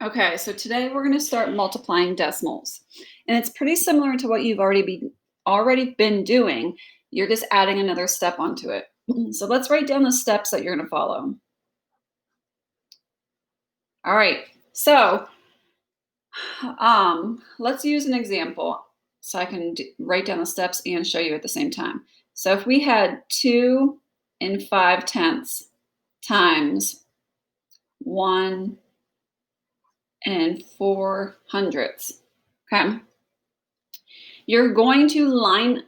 Okay, so today we're going to start multiplying decimals. And it's pretty similar to what you've already been doing. You're just adding another step onto it. So let's write down the steps that you're going to follow. All right. So let's use an example so I can write down the steps and show you at the same time. So if we had 2 and 5/10 times 1 and 4/100, okay? You're going to line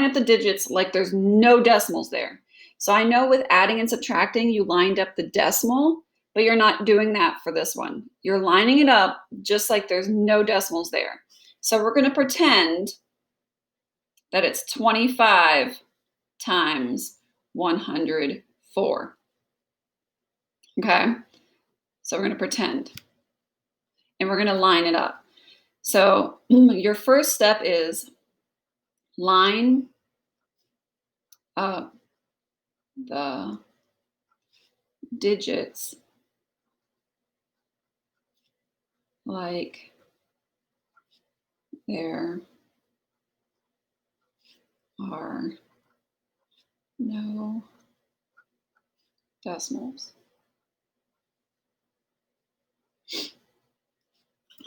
up the digits like there's no decimals there. So I know with adding and subtracting, you lined up the decimal, but you're not doing that for this one. You're lining it up just like there's no decimals there. So we're going to pretend that it's 25 times 104. Okay? So we're going to pretend. And we're going to line it up. So your first step is line up the digits like there are no decimals.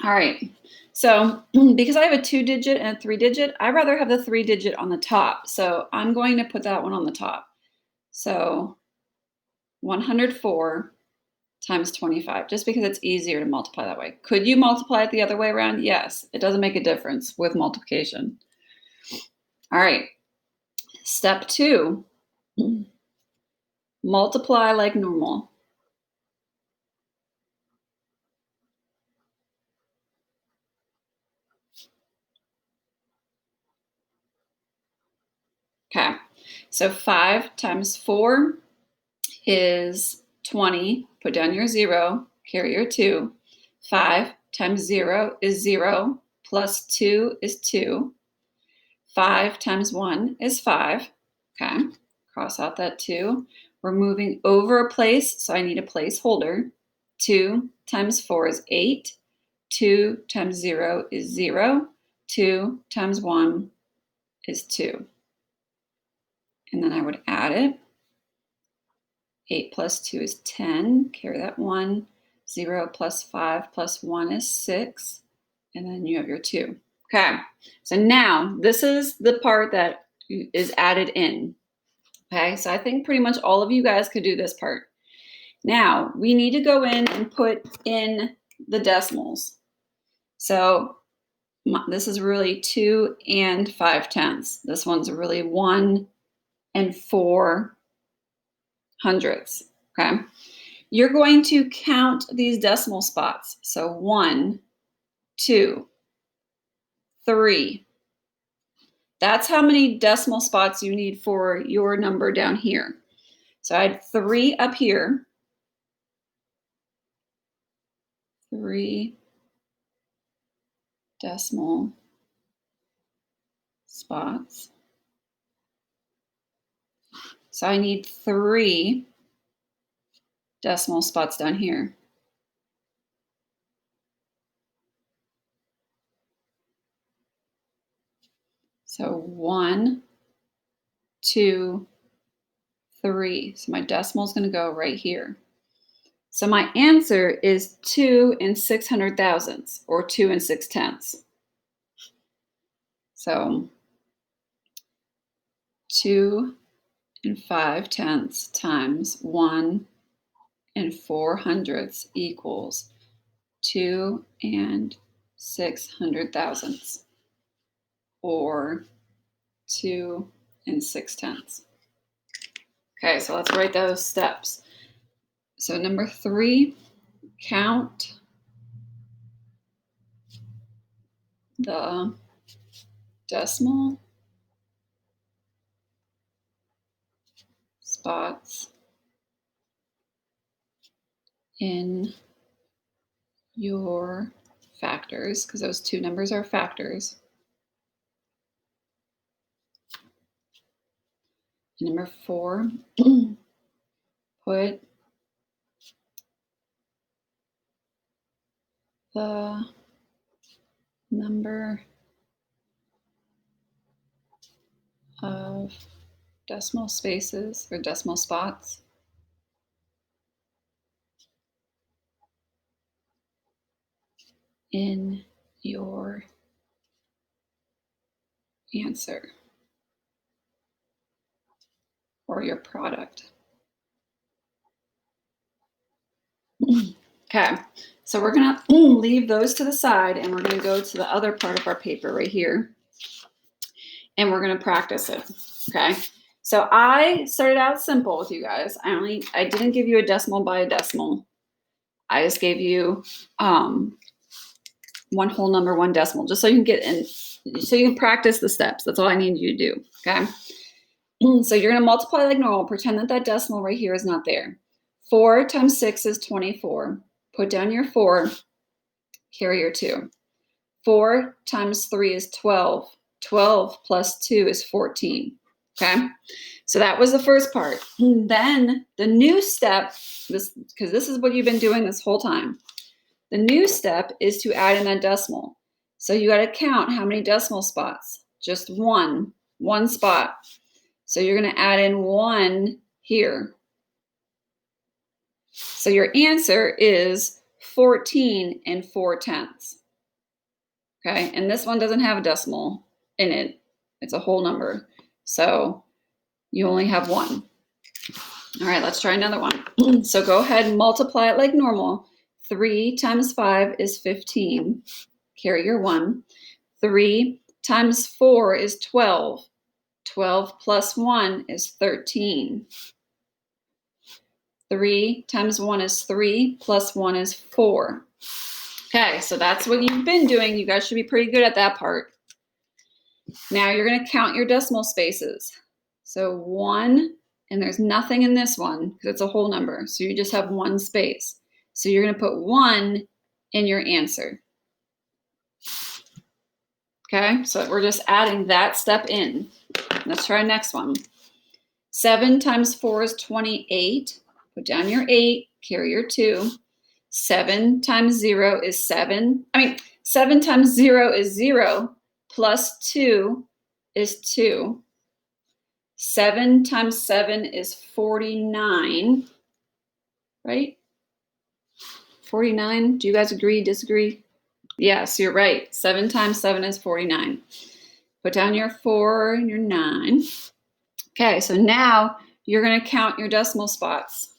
All right, so because I have a 2-digit and a 3-digit, I'd rather have the 3-digit on the top. So I'm going to put that one on the top. So 104 times 25, just because it's easier to multiply that way. Could you multiply it the other way around? Yes, it doesn't make a difference with multiplication. All right, step 2, multiply like normal. Okay, so 5 times 4 is 20. Put down your 0, carry your 2. 5 times 0 is 0, plus 2 is 2. 5 times 1 is 5. Okay, cross out that 2. We're moving over a place, so I need a placeholder. 2 times 4 is 8. 2 times 0 is 0. 2 times 1 is 2. And then I would add it. 8 plus 2 is 10. Carry that 1. 0 plus 5 plus 1 is 6. And then you have your 2. Okay, so now this is the part that is added in. Okay, so I think pretty much all of you guys could do this part. Now we need to go in and put in the decimals. So this is really 2 and 5/10. This one's really 1 and 4/100. Okay, you're going to count these decimal spots. So 1, 2, 3. That's how many decimal spots you need for your number down here. So I had 3 up here. 3 decimal spots. So I need 3 decimal spots down here. So 1, 2, 3. So my decimal is going to go right here. So my answer is 2 and 600 thousandths, or 2 and 6/10. So 2 and 5/10 times 1 and 4/100 equals 2 and 600 thousandths, or 2 and 6/10. Okay, so let's write those steps. So number 3, count the decimal spots in your factors, because those 2 numbers are factors. And number 4, put the number of decimal spaces or decimal spots in your answer or your product. Okay, so we're gonna leave those to the side and we're gonna go to the other part of our paper right here. And we're gonna practice it, okay? So I started out simple with you guys. I didn't give you a decimal by a decimal. I just gave you one whole number, one decimal, just so you can get in, so you can practice the steps. That's all I need you to do, okay? So you're gonna multiply like normal. Pretend that that decimal right here is not there. 4 times 6 is 24. Put down your 4, carry your 2. 4 times 3 is 12. 12 plus 2 is 14, okay? So that was the first part. Then the new step, because this is what you've been doing this whole time. The new step is to add in a decimal. So you got to count how many decimal spots. Just one spot. So you're going to add in 1 here. So your answer is 14 and 4/10. Okay, and this one doesn't have a decimal in it. It's a whole number. So you only have 1. All right, let's try another one. So go ahead and multiply it like normal. 3 times 5 is 15. Carry your 1. 3 times 4 is 12. 12 plus 1 is 13. 3 times 1 is 3, plus 1 is 4. Okay, so that's what you've been doing. You guys should be pretty good at that part. Now you're going to count your decimal spaces. So 1, and there's nothing in this one because it's a whole number. So you just have 1 space. So you're going to put 1 in your answer. Okay, so we're just adding that step in. Let's try next one. 7 times 4 is 28. Put down your 8, carry your 2. 7 times 0 is 7. 7 times 0 is 0, plus 2 is 2. 7 times 7 is 49, right? 49, do you guys agree, disagree? Yes, you're right. 7 times 7 is 49. Put down your 4 and your 9. Okay, so now you're going to count your decimal spots.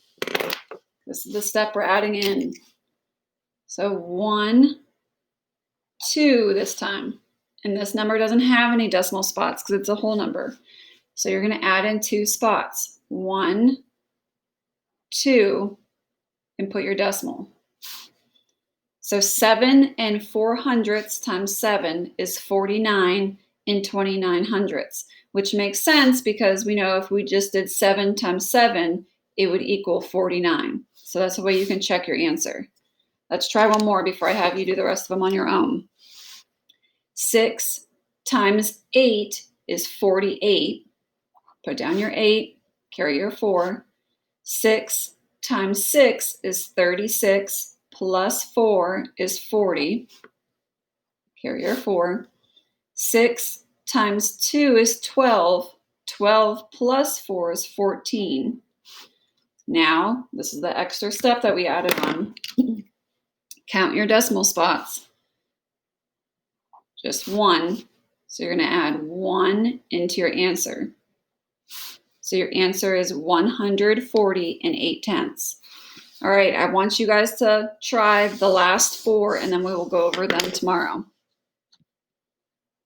This is the step we're adding in. So 1, 2 this time. And this number doesn't have any decimal spots because it's a whole number. So you're going to add in 2 spots. 1, 2, and put your decimal. So 7 and 4/100 times 7 is 49 and 29/100, which makes sense because we know if we just did 7 times 7, it would equal 49. So that's the way you can check your answer. Let's try one more before I have you do the rest of them on your own. 6 times 8 is 48. Put down your 8, carry your 4. 6 times 6 is 36. Plus 4 is 40. Carry your 4. 6 times 2 is 12. 12 plus 4 is 14. Now, this is the extra step that we added on. Count your decimal spots. Just 1. So you're going to add 1 into your answer. So your answer is 140 and 8/10. All right, I want you guys to try the last 4 and then we will go over them tomorrow.